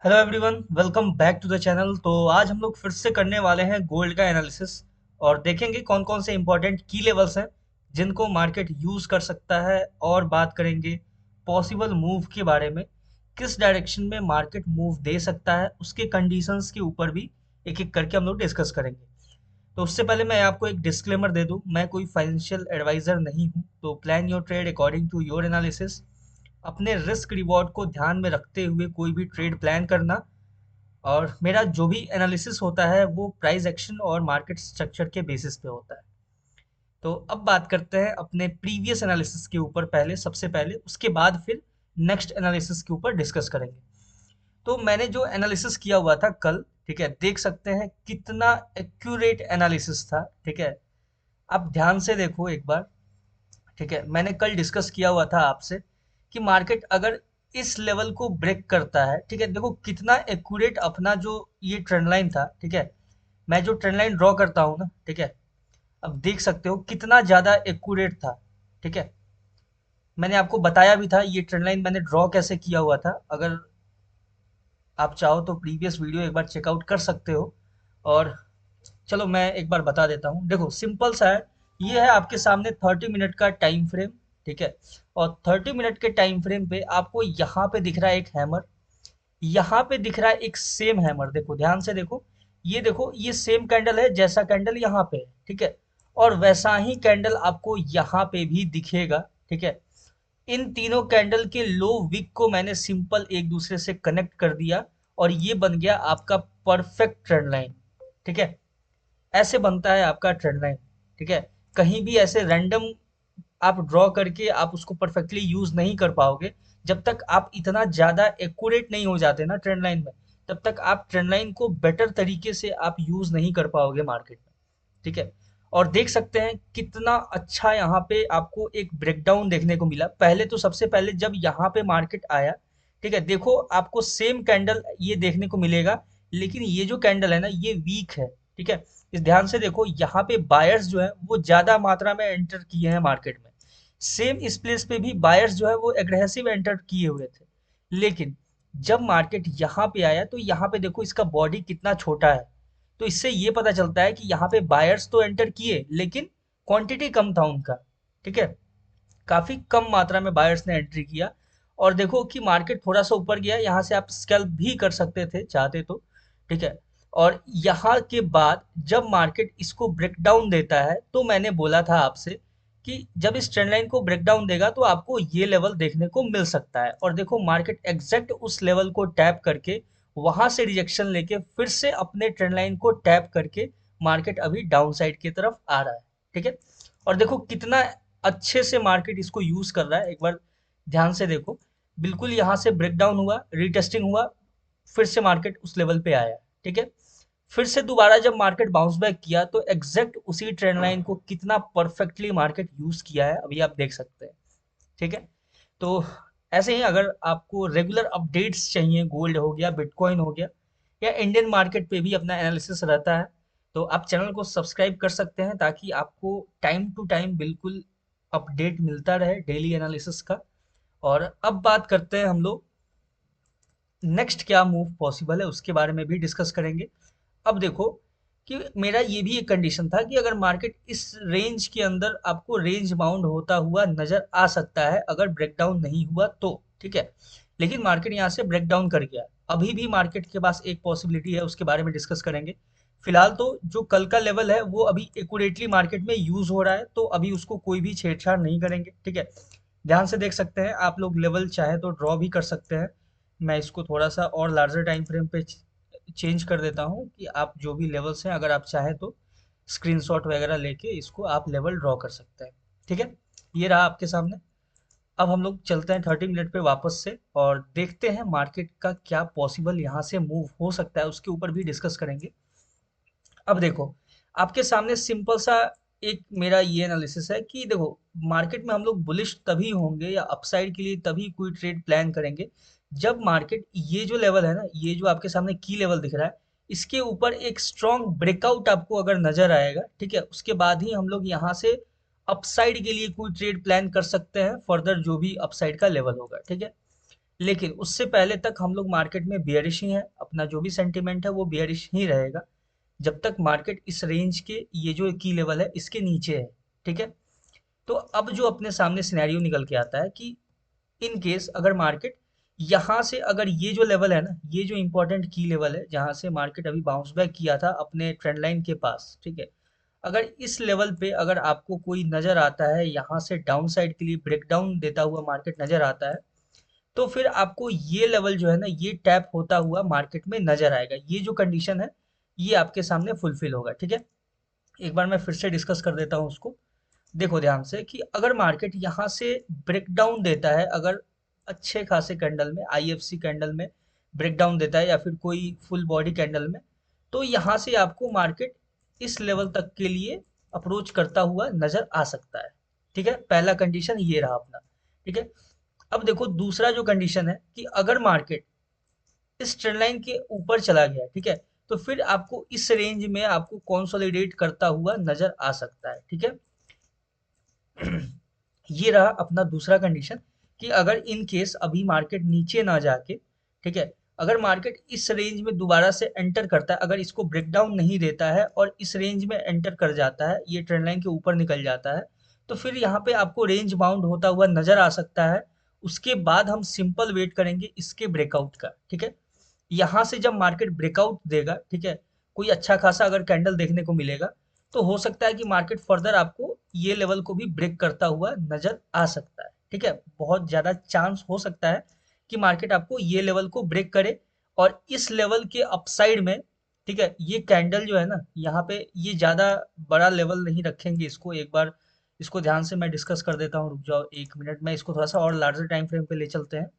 Hello everyone, welcome back to the channel. तो आज हम लोग फिर से करने वाले हैं गोल्ड का एनालिसिस और देखेंगे कौन कौन से इंपॉर्टेंट की लेवल्स हैं जिनको मार्केट यूज़ कर सकता है। और बात करेंगे पॉसिबल मूव के बारे में, किस डायरेक्शन में मार्केट मूव दे सकता है, उसके कंडीशंस के ऊपर भी एक एक करके हम लोग डिस्कस करेंगे। तो उससे पहले मैं आपको एक डिस्क्लेमर दे दूं, मैं कोई फाइनेंशियल एडवाइज़र नहीं हूं, तो plan your trade according to your analysis. अपने रिस्क रिवॉर्ड को ध्यान में रखते हुए कोई भी ट्रेड प्लान करना। और मेरा जो भी एनालिसिस होता है वो प्राइस एक्शन और मार्केट स्ट्रक्चर के बेसिस पे होता है। तो अब बात करते हैं अपने प्रीवियस एनालिसिस के ऊपर, पहले सबसे पहले, उसके बाद फिर नेक्स्ट एनालिसिस के ऊपर डिस्कस करेंगे। तो मैंने जो एनालिसिस किया हुआ था कल, ठीक है, देख सकते हैं कितना एक्यूरेट एनालिसिस था। ठीक है, आप ध्यान से देखो एक बार। ठीक है, मैंने कल डिस्कस किया हुआ था आपसे कि मार्केट अगर इस लेवल को ब्रेक करता है, ठीक है, देखो कितना एक्यूरेट अपना जो ये ट्रेंड लाइन था। ठीक है, मैं जो ट्रेंड लाइन ड्रॉ करता हूँ ना, ठीक है, अब देख सकते हो कितना ज़्यादा एक्यूरेट था। ठीक है, मैंने आपको बताया भी था ये ट्रेंड लाइन मैंने ड्रॉ कैसे किया हुआ था। अगर आप चाहो तो प्रीवियस वीडियो एक बार चेकआउट कर सकते हो। और चलो मैं एक बार बता देता हूँ, देखो सिंपल सा है। ये है आपके सामने 30 मिनट का टाइम फ्रेम। ठीक है, और 30 मिनट के टाइम फ्रेम पे आपको यहाँ पे दिख रहा है एक हैमर, यहाँ पे दिख रहा है एक सेम हैमर। देखो ध्यान से देखो, ये देखो ये सेम कैंडल है जैसा कैंडल यहाँ पे है। ठीक है, और वैसा ही कैंडल आपको यहाँ पे भी दिखेगा। ठीक है, इन तीनों कैंडल के लो विक को मैंने सिंपल एक दूसरे से कनेक्ट कर दिया और ये बन गया आपका परफेक्ट ट्रेंड लाइन। ठीक है, ऐसे बनता है आपका ट्रेंड लाइन। ठीक है, कहीं भी ऐसे रैंडम आप ड्रॉ करके आप उसको परफेक्टली यूज नहीं कर पाओगे। जब तक आप इतना ज्यादा एक्यूरेट नहीं हो जाते ना ट्रेंड लाइन में, तब तक आप ट्रेंड लाइन को बेटर तरीके से आप यूज नहीं कर पाओगे मार्केट में। ठीक है, और देख सकते हैं कितना अच्छा यहाँ पे आपको एक ब्रेकडाउन देखने को मिला। पहले तो सबसे पहले जब यहाँ पे मार्केट आया, ठीक है, देखो आपको सेम कैंडल ये देखने को मिलेगा, लेकिन ये जो कैंडल है ना ये वीक है। ठीक है, इस ध्यान से देखो यहाँ पे बायर्स जो है वो ज्यादा मात्रा में एंटर किए हैं मार्केट में। सेम इस प्लेस पे भी बायर्स जो है वो एग्रेसिव एंटर किए हुए थे। लेकिन जब मार्केट यहाँ पे आया तो यहाँ पे देखो इसका बॉडी कितना छोटा है। तो इससे ये पता चलता है कि यहाँ पे बायर्स तो एंटर किए लेकिन क्वांटिटी कम था उनका। ठीक है, काफी कम मात्रा में बायर्स ने एंट्री किया। और देखो कि मार्केट थोड़ा सा ऊपर गया, यहाँ से आप स्कैल्प भी कर सकते थे चाहते तो। ठीक है, और यहाँ के बाद जब मार्केट इसको ब्रेक डाउन देता है तो मैंने बोला था आपसे कि जब इस ट्रेंड लाइन को ब्रेक डाउन देगा तो आपको ये लेवल देखने को मिल सकता है। और देखो मार्केट एग्जैक्ट उस लेवल को टैप करके वहां से रिजेक्शन लेके फिर से अपने ट्रेंड लाइन को टैप करके मार्केट अभी डाउन साइड की तरफ आ रहा है। ठीक है, और देखो कितना अच्छे से मार्केट इसको यूज कर रहा है। एक बार ध्यान से देखो, बिल्कुल यहाँ से ब्रेकडाउन हुआ, रीटेस्टिंग हुआ, फिर से मार्केट उस लेवल पे आया। ठीक है, फिर से दोबारा जब मार्केट बाउंस बैक किया तो एग्जैक्ट उसी ट्रेंड लाइन को कितना परफेक्टली मार्केट यूज किया है अभी आप देख सकते हैं। ठीक है, तो ऐसे ही अगर आपको रेगुलर अपडेट्स चाहिए, गोल्ड हो गया, बिटकॉइन हो गया, या इंडियन मार्केट पे भी अपना एनालिसिस रहता है, तो आप चैनल को सब्सक्राइब कर सकते हैं ताकि आपको टाइम टू टाइम बिल्कुल अपडेट मिलता रहे डेली एनालिसिस का। और अब बात करते हैं हम लोग नेक्स्ट क्या मूव पॉसिबल है उसके बारे में भी डिस्कस करेंगे। अब देखो कि मेरा ये भी एक कंडीशन था कि अगर मार्केट इस रेंज के अंदर आपको रेंज बाउंड होता हुआ नजर आ सकता है अगर ब्रेकडाउन नहीं हुआ तो। ठीक है, लेकिन मार्केट यहाँ से ब्रेकडाउन कर गया। अभी भी मार्केट के पास एक पॉसिबिलिटी है, उसके बारे में डिस्कस करेंगे। फिलहाल तो जो कल का लेवल है वो अभी एक्यूरेटली मार्केट में यूज हो रहा है, तो अभी उसको कोई भी छेड़छाड़ नहीं करेंगे। ठीक है, ध्यान से देख सकते हैं आप लोग, लेवल चाहे तो ड्रॉ भी कर सकते हैं। मैं इसको थोड़ा सा और लार्जर टाइम फ्रेम पे चेंज कर देता हूँ कि आप जो भी लेवल्स हैं अगर आप चाहें तो स्क्रीनशॉट वगैरह लेके इसको आप लेवल ड्रॉ कर सकते हैं। ठीक है, ये रहा आपके सामने। अब हम लोग चलते हैं 30 मिनट पे वापस से और देखते हैं मार्केट का क्या पॉसिबल यहाँ से मूव हो सकता है, उसके ऊपर भी डिस्कस करेंगे। अब देखो आपके सामने सिंपल सा एक मेरा ये एनालिसिस है कि देखो मार्केट में हम लोग बुलिश तभी होंगे या अपसाइड के लिए तभी कोई ट्रेड प्लान करेंगे जब मार्केट ये जो लेवल है ना, ये जो आपके सामने की लेवल दिख रहा है, इसके ऊपर एक स्ट्रॉन्ग ब्रेकआउट आपको अगर नजर आएगा, ठीक है, उसके बाद ही हम लोग यहाँ से अपसाइड के लिए कोई ट्रेड प्लान कर सकते हैं फर्दर जो भी अपसाइड का लेवल होगा। ठीक है, लेकिन उससे पहले तक हम लोग मार्केट में बेयरिश ही है, अपना जो भी सेंटिमेंट है वो बेयरिश ही रहेगा जब तक मार्केट इस रेंज के ये जो की लेवल है इसके नीचे है। ठीक है। तो अब जो अपने सामने सिनेरियो निकल के आता है कि इन केस अगर मार्केट यहाँ से, अगर ये जो लेवल है ना, ये जो इंपॉर्टेंट की लेवल है जहां से मार्केट अभी बाउंस बैक किया था अपने ट्रेंड लाइन के पास, ठीक है, अगर इस लेवल पे अगर आपको कोई नजर आता है, यहाँ से डाउन साइड के लिए ब्रेकडाउन देता हुआ मार्केट नजर आता है, तो फिर आपको ये लेवल जो है ना ये टैप होता हुआ मार्केट में नजर आएगा। ये जो कंडीशन है ये आपके सामने फुलफिल होगा। ठीक है। एक बार मैं फिर से डिस्कस कर देता हूँ उसको। देखो ध्यान से कि अगर मार्केट यहाँ से ब्रेकडाउन देता है, अगर अच्छे खासे कैंडल में, आईएफसी कैंडल में ब्रेकडाउन देता है या फिर कोई फुल बॉडी कैंडल में, तो यहाँ से आपको मार्केट इस लेवल तक के लिए अप्रोच करता हुआ नजर आ सकता है। ठीक है। पहला कंडीशन ये रहा अपना। ठीक है। अब देखो दूसरा जो कंडीशन है कि अगर मार्केट इस ट्रेंड लाइन के ऊपर चला गया, ठीक है, तो फिर आपको इस रेंज में आपको कंसोलिडेट करता हुआ नजर आ सकता है। ठीक है। ये रहा अपना दूसरा कंडीशन कि अगर इन केस अभी मार्केट नीचे ना जाके, ठीक है, अगर मार्केट इस रेंज में दोबारा से एंटर करता है, अगर इसको ब्रेकडाउन नहीं देता है और इस रेंज में एंटर कर जाता है, ये ट्रेंड लाइन के ऊपर निकल जाता है, तो फिर यहाँ पे आपको रेंज बाउंड होता हुआ नजर आ सकता है। उसके बाद हम सिंपल वेट करेंगे इसके ब्रेकआउट का। ठीक है। यहाँ से जब मार्केट ब्रेकआउट देगा, ठीक है, कोई अच्छा खासा अगर कैंडल देखने को मिलेगा, तो हो सकता है कि मार्केट फर्दर आपको ये लेवल को भी ब्रेक करता हुआ नजर आ सकता है। ठीक है। बहुत ज्यादा चांस हो सकता है कि मार्केट आपको ये लेवल को ब्रेक करे और इस लेवल के अपसाइड में, ठीक है, ये कैंडल जो है ना यहाँ पे ये ज्यादा बड़ा लेवल नहीं रखेंगे इसको। एक बार इसको ध्यान से मैं डिस्कस कर देता हूँ, रुक जाओ एक मिनट, मैं इसको थोड़ा सा और लार्जर टाइम फ्रेम पे ले चलते हैं।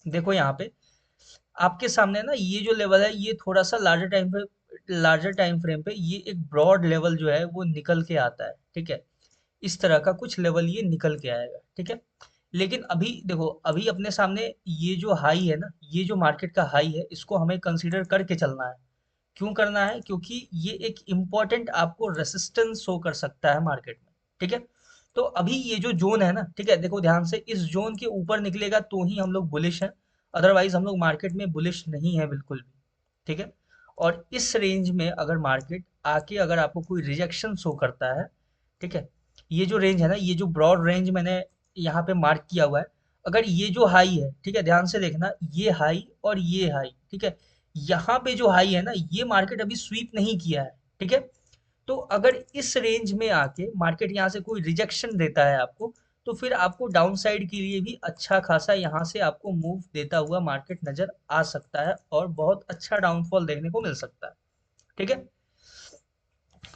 देखो यहाँ पे आपके सामने ना ये जो लेवल है ये थोड़ा सा लार्जर टाइम फ्रेम पे ये एक ब्रॉड लेवल जो है वो निकल के आता है। ठीक है। इस तरह का कुछ लेवल ये निकल के आएगा। ठीक है। लेकिन अभी देखो, अभी अपने सामने ये जो हाई है ना, ये जो मार्केट का हाई है, इसको हमें कंसीडर करके चलना है। क्यों करना है? क्योंकि ये एक इम्पोर्टेंट आपको रेसिस्टेंस शो कर सकता है मार्केट में। ठीक है। तो अभी ये जो जोन है ना, ठीक है, देखो ध्यान से, इस जोन के ऊपर निकलेगा तो ही हम लोग बुलिश हैं, अदरवाइज हम लोग मार्केट में बुलिश नहीं है बिल्कुल भी। ठीक है। और इस रेंज में अगर मार्केट आके अगर आपको कोई रिजेक्शन शो करता है, ठीक है, ये जो रेंज है ना, ये जो ब्रॉड रेंज मैंने यहाँ पे मार्क किया हुआ है, अगर ये जो हाई है, ठीक है, ध्यान से देखना, ये हाई और ये हाई, ठीक है, यहाँ पे जो हाई है ना ये मार्केट अभी स्वीप नहीं किया है। ठीक है। तो अगर इस रेंज में आके मार्केट यहाँ से कोई रिजेक्शन देता है आपको, तो फिर आपको डाउन साइड के लिए भी अच्छा खासा यहाँ से आपको मूव देता हुआ मार्केट नजर आ सकता है और बहुत अच्छा डाउनफॉल देखने को मिल सकता है। ठीक है।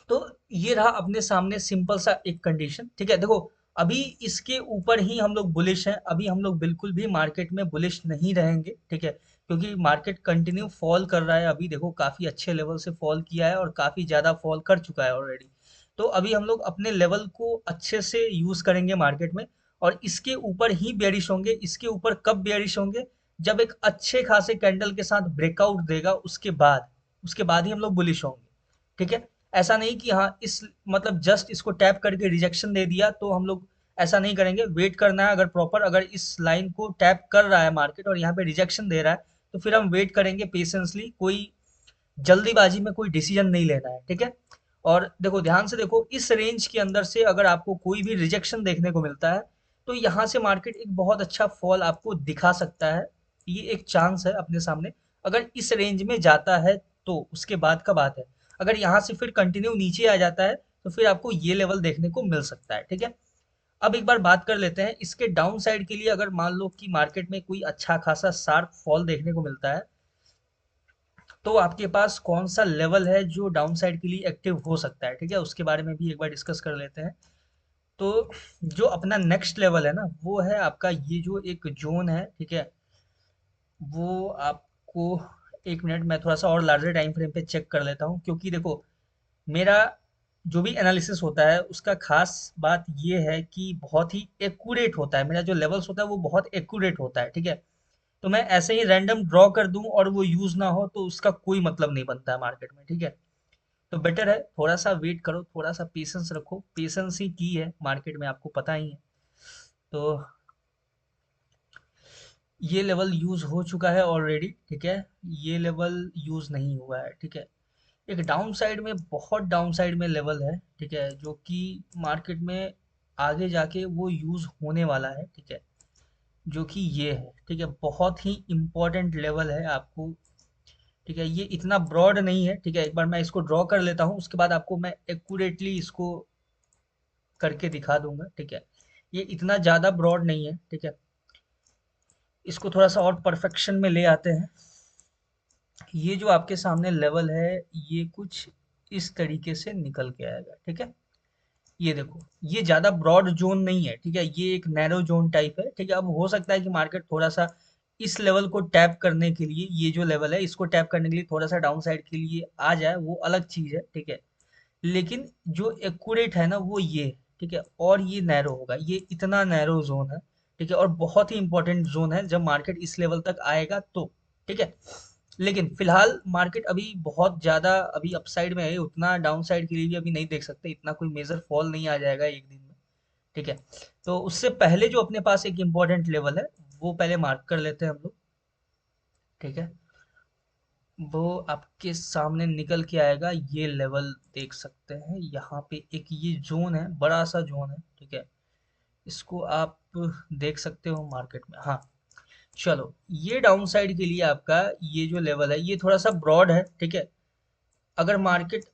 तो ये रहा अपने सामने सिंपल सा एक कंडीशन। ठीक है। देखो अभी इसके ऊपर ही हम लोग बुलिश हैं, अभी हम लोग बिल्कुल भी मार्केट में बुलिश नहीं रहेंगे। ठीक है। क्योंकि मार्केट कंटिन्यू फॉल कर रहा है, अभी देखो काफी अच्छे लेवल से फॉल किया है और काफी ज्यादा फॉल कर चुका है ऑलरेडी। तो अभी हम लोग अपने लेवल को अच्छे से यूज करेंगे मार्केट में, और इसके ऊपर ही बेयरिश होंगे। इसके ऊपर कब बेयरिश होंगे? जब एक अच्छे खासे कैंडल के साथ ब्रेकआउट देगा, उसके बाद ही हम लोग बुलिश होंगे। ठीक है। ऐसा नहीं कि हाँ इस मतलब जस्ट इसको टैप करके रिजेक्शन दे दिया तो हम लोग ऐसा नहीं करेंगे। वेट करना है, अगर प्रॉपर अगर इस लाइन को टैप कर रहा है मार्केट और यहाँ पे रिजेक्शन दे रहा है, तो फिर हम वेट करेंगे पेशेंसली, कोई जल्दीबाजी में कोई डिसीजन नहीं लेना है। ठीक है। और देखो ध्यान से देखो, इस रेंज के अंदर से अगर आपको कोई भी रिजेक्शन देखने को मिलता है, तो यहाँ से मार्केट एक बहुत अच्छा फॉल आपको दिखा सकता है। ये एक चांस है अपने सामने। अगर इस रेंज में जाता है तो उसके बाद का बात है। अगर यहाँ से फिर कंटिन्यू नीचे आ जाता है तो फिर आपको ये लेवल देखने को मिल सकता है। ठीक है। अब एक बार बात कर लेते हैं इसके डाउन साइड के लिए। अगर मान लो कि मार्केट में कोई अच्छा खासा शार्प फॉल देखने को मिलता है, तो आपके पास कौन सा लेवल है जो डाउन साइड के लिए एक्टिव हो सकता है? ठीक है, उसके बारे में भी एक बार डिस्कस कर लेते हैं। तो जो अपना नेक्स्ट लेवल है ना, वो है आपका ये जो एक जोन है, ठीक है, वो आपको, एक मिनट मैं थोड़ा सा और लार्जर टाइम फ्रेम पे चेक कर लेता हूँ, क्योंकि देखो मेरा जो भी एनालिसिस होता है उसका खास बात ये है कि बहुत ही एक्यूरेट होता है। मेरा जो लेवल्स होता है वो बहुत एक्यूरेट होता है। ठीक है। तो मैं ऐसे ही रैंडम ड्रॉ कर दूं और वो यूज ना हो तो उसका कोई मतलब नहीं बनता है मार्केट में। ठीक है। तो बेटर है थोड़ा सा वेट करो, थोड़ा सा पेशेंस रखो, पेशेंस ही की है मार्केट में, आपको पता ही है। तो ये लेवल यूज हो चुका है ऑलरेडी, ठीक है। ये लेवल यूज नहीं हुआ है, ठीक है। एक डाउन साइड में, बहुत डाउन साइड में लेवल है, ठीक है, जो कि मार्केट में आगे जाके वो यूज होने वाला है, ठीक है। जो कि ये है, ठीक है, बहुत ही इंपॉर्टेंट लेवल है आपको, ठीक है। ये इतना ब्रॉड नहीं है, ठीक है। एक बार मैं इसको ड्रॉ कर लेता हूँ, उसके बाद आपको मैं एक्यूरेटली इसको करके दिखा दूंगा, ठीक है। ये इतना ज़्यादा ब्रॉड नहीं है, ठीक है। इसको थोड़ा सा और परफेक्शन में ले आते हैं। ये जो आपके सामने लेवल है, ये कुछ इस तरीके से निकल के आएगा, ठीक है। ये देखो, ये ज़्यादा ब्रॉड जोन नहीं है, ठीक है। ये एक नैरो जोन टाइप है, ठीक है। अब हो सकता है कि मार्केट थोड़ा सा इस लेवल को टैप करने के लिए, ये जो लेवल है इसको टैप करने के लिए थोड़ा सा डाउन साइड के लिए आ जाए, वो अलग चीज़ है, ठीक है। लेकिन जो एक्यूरेट है ना वो ये है, ठीक है। और ये नैरो होगा, ये इतना नैरो जोन है, ठीक है। और बहुत ही इंपॉर्टेंट जोन है जब मार्केट इस लेवल तक आएगा तो, ठीक है। लेकिन फिलहाल मार्केट अभी बहुत ज़्यादा अभी अपसाइड में है, उतना डाउन साइड के लिए भी अभी नहीं देख सकते, इतना कोई मेजर फॉल नहीं आ जाएगा एक दिन में, ठीक है। तो उससे पहले जो अपने पास एक इम्पोर्टेंट लेवल है, वो पहले मार्क कर लेते हैं हम लोग, ठीक है। वो आपके सामने निकल के आएगा, ये लेवल देख सकते हैं यहाँ पे, एक ये जोन है, बड़ा सा जोन है, ठीक है। इसको आप देख सकते हो मार्केट में, हाँ। चलो, ये डाउन साइड के लिए आपका ये जो लेवल है ये थोड़ा सा ब्रॉड है, ठीक है। अगर मार्केट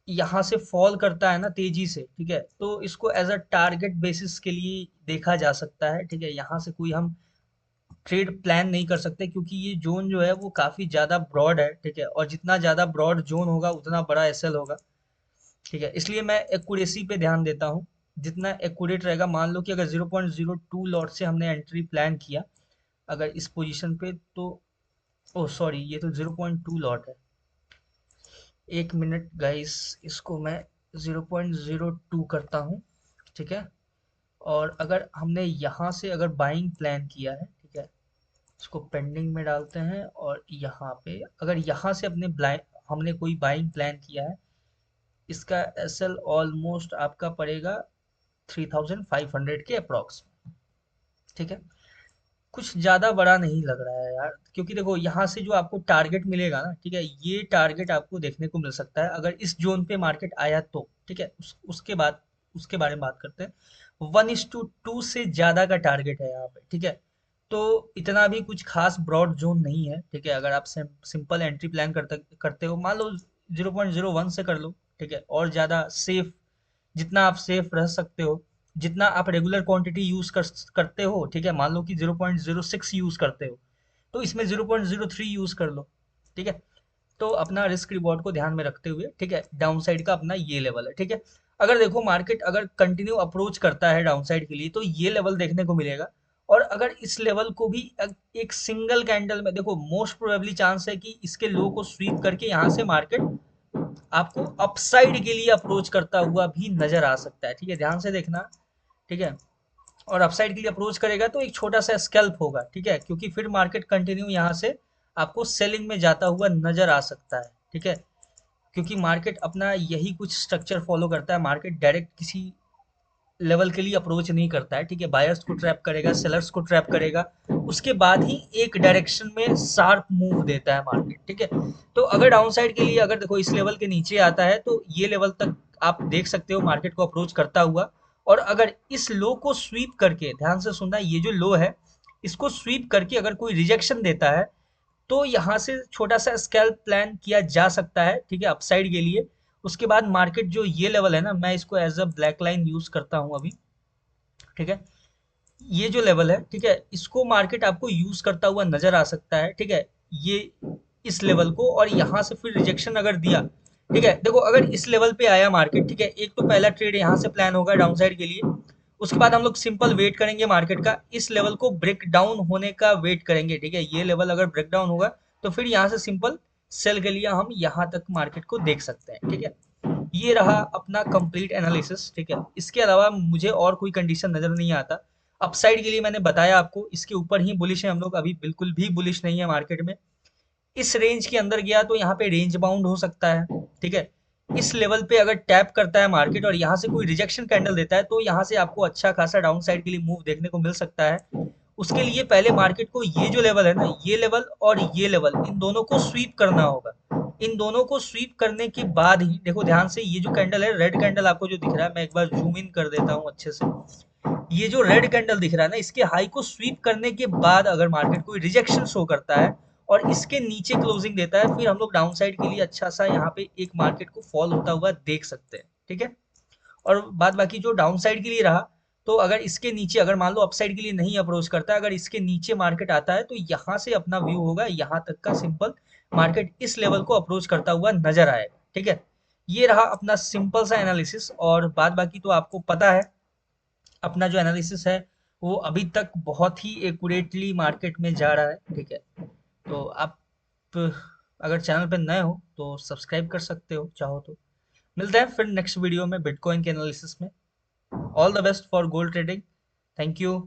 यहाँ से फॉल करता है ना तेजी से, ठीक है, तो इसको एज अ टारगेट बेसिस के लिए देखा जा सकता है, ठीक है। यहाँ से कोई हम ट्रेड प्लान नहीं कर सकते, क्योंकि ये जोन जो है वो काफी ज्यादा ब्रॉड है, ठीक है। और जितना ज्यादा ब्रॉड जोन होगा उतना बड़ा एसएल होगा, ठीक है। इसलिए मैं एक्यूरेसी पे ध्यान देता हूँ, जितना एक्यूरेट रहेगा। मान लो कि अगर 0.02 लॉट से हमने एंट्री प्लान किया अगर इस पोजीशन पे, तो ओह सॉरी, ये तो 0.2 लॉट है। एक मिनट गाइस, इसको मैं 0.02 करता हूँ, ठीक है। और अगर हमने यहाँ से अगर बाइंग प्लान किया है, ठीक है, इसको पेंडिंग में डालते हैं। और यहाँ पे अगर यहाँ से अपने हमने कोई बाइंग प्लान किया है, इसका एसएल ऑलमोस्ट आपका पड़ेगा 3500 के अप्रॉक्स, ठीक है। कुछ ज़्यादा बड़ा नहीं लग रहा है यार, क्योंकि देखो यहाँ से जो आपको टारगेट मिलेगा ना, ठीक है, ये टारगेट आपको देखने को मिल सकता है अगर इस जोन पे मार्केट आया तो, ठीक है। उसके बाद उसके बारे में बात करते हैं। 1:2 से ज़्यादा का टारगेट है यहाँ पे, ठीक है। तो इतना भी कुछ खास ब्रॉड जोन नहीं है, ठीक है। अगर आप सिंपल एंट्री प्लान करते हो, मान लो 0.01 से कर लो, ठीक है। और ज़्यादा सेफ, जितना आप सेफ रह सकते हो, जितना आप रेगुलर क्वांटिटी यूज करते हो, ठीक है। मान लो कि 0.06 यूज करते हो, तो इसमें 0.03 यूज कर लो, ठीक है। तो अपना रिस्क रिवॉर्ड को ध्यान में रखते हुए, ठीक है, डाउन साइड का अपना ये लेवल है, ठीक है। अगर देखो मार्केट अगर कंटिन्यू अप्रोच करता है डाउन साइड के लिए, तो ये लेवल देखने को मिलेगा। और अगर इस लेवल को भी एक सिंगल कैंडल में, देखो मोस्ट प्रोबेबली चांस है कि इसके लो को स्वीप करके यहाँ से मार्केट आपको अपसाइड के लिए अप्रोच करता हुआ भी नजर आ सकता है, ठीक है। ध्यान से देखना, ठीक है। और अपसाइड के लिए अप्रोच करेगा तो एक छोटा सा स्कैल्प होगा, ठीक है, क्योंकि फिर मार्केट कंटिन्यू यहाँ से आपको सेलिंग में जाता हुआ नजर आ सकता है, ठीक है। क्योंकि मार्केट अपना यही कुछ स्ट्रक्चर फॉलो करता है, मार्केट डायरेक्ट किसी लेवल के लिए अप्रोच नहीं करता है, ठीक है। बायर्स को ट्रैप करेगा, सेलर्स को ट्रैप करेगा, उसके बाद ही एक डायरेक्शन में शार्प मूव देता है मार्केट, ठीक है। तो अगर डाउन साइड के लिए अगर देखो इस लेवल के नीचे आता है, तो ये लेवल तक आप देख सकते हो मार्केट को अप्रोच करता हुआ। और अगर इस लो को स्वीप करके, ध्यान से सुनना, ये जो लो है इसको स्वीप करके अगर कोई रिजेक्शन देता है, तो यहाँ से छोटा सा स्कैल्प प्लान किया जा सकता है, ठीक है, अपसाइड के लिए। उसके बाद मार्केट जो ये लेवल है ना, मैं इसको as a black line use करता हूँ अभी, ठीक है। ये जो लेवल है, ठीक है, इसको मार्केट आपको यूज करता हुआ नजर आ सकता है, ठीक है। ये इस लेवल को, और यहाँ से फिर रिजेक्शन अगर दिया, ठीक है। देखो अगर इस लेवल पे आया मार्केट, ठीक है, एक तो पहला ट्रेड यहाँ से प्लान होगा डाउन साइड के लिए। उसके बाद हम लोग सिंपल वेट करेंगे मार्केट का, इस लेवल को ब्रेक डाउन होने का वेट करेंगे, ठीक है। ये लेवल अगर ब्रेक डाउन होगा तो फिर यहाँ से सिंपल सेल के लिए हम यहाँ तक मार्केट को देख सकते हैं, ठीक है। ये रहा अपना कंप्लीट एनालिसिस, ठीक है। इसके अलावा मुझे और कोई कंडीशन नजर नहीं आता। अपसाइड के लिए मैंने बताया आपको, इसके ऊपर ही बुलिश है हम लोग, अभी बिल्कुल भी बुलिश नहीं है मार्केट में। इस रेंज के अंदर गया तो यहाँ पे रेंज बाउंड हो सकता है, ठीक है। इस लेवल पे अगर टैप करता है मार्केट और यहाँ से कोई रिजेक्शन कैंडल देता है, तो यहाँ से आपको अच्छा खासा डाउन साइड के लिए मूव देखने को मिल सकता है। उसके लिए पहले मार्केट को ये जो लेवल है ना, ये लेवल और ये लेवल, इन दोनों को स्वीप करना होगा। इन दोनों को स्वीप करने के बाद ही देखो ध्यान से, ये जो कैंडल है, रेड कैंडल आपको जो दिख रहा है, मैं एक बार जूम इन कर देता हूँ अच्छे से। ये जो रेड कैंडल दिख रहा है ना, इसके हाई को स्वीप करने के बाद अगर मार्केट कोई रिजेक्शन शो करता है और इसके नीचे क्लोजिंग देता है, फिर हम लोग डाउन साइड के लिए अच्छा सा यहाँ पे एक मार्केट को फॉल होता हुआ देख सकते हैं। ठीक है। और बाद बाकी जो डाउन साइड के लिए रहा, तो अगर इसके नीचे, अगर मान लो अपसाइड के लिए नहीं अप्रोच करता, अगर इसके नीचे मार्केट आता है, तो यहाँ से अपना व्यू होगा यहाँ तक का सिंपल, मार्केट इस लेवल को अप्रोच करता हुआ नजर आएगा। ठीक है। ये रहा अपना सिंपल सा एनालिसिस, और बाद बाकी तो आपको पता है अपना जो एनालिसिस है वो अभी तक बहुत ही एक्यूरेटली मार्केट में जा रहा है। ठीक है। तो आप अगर चैनल पे नए हो तो सब्सक्राइब कर सकते हो चाहो तो। मिलते हैं फिर नेक्स्ट वीडियो में बिटकॉइन के एनालिसिस में। All the best for gold trading. Thank you.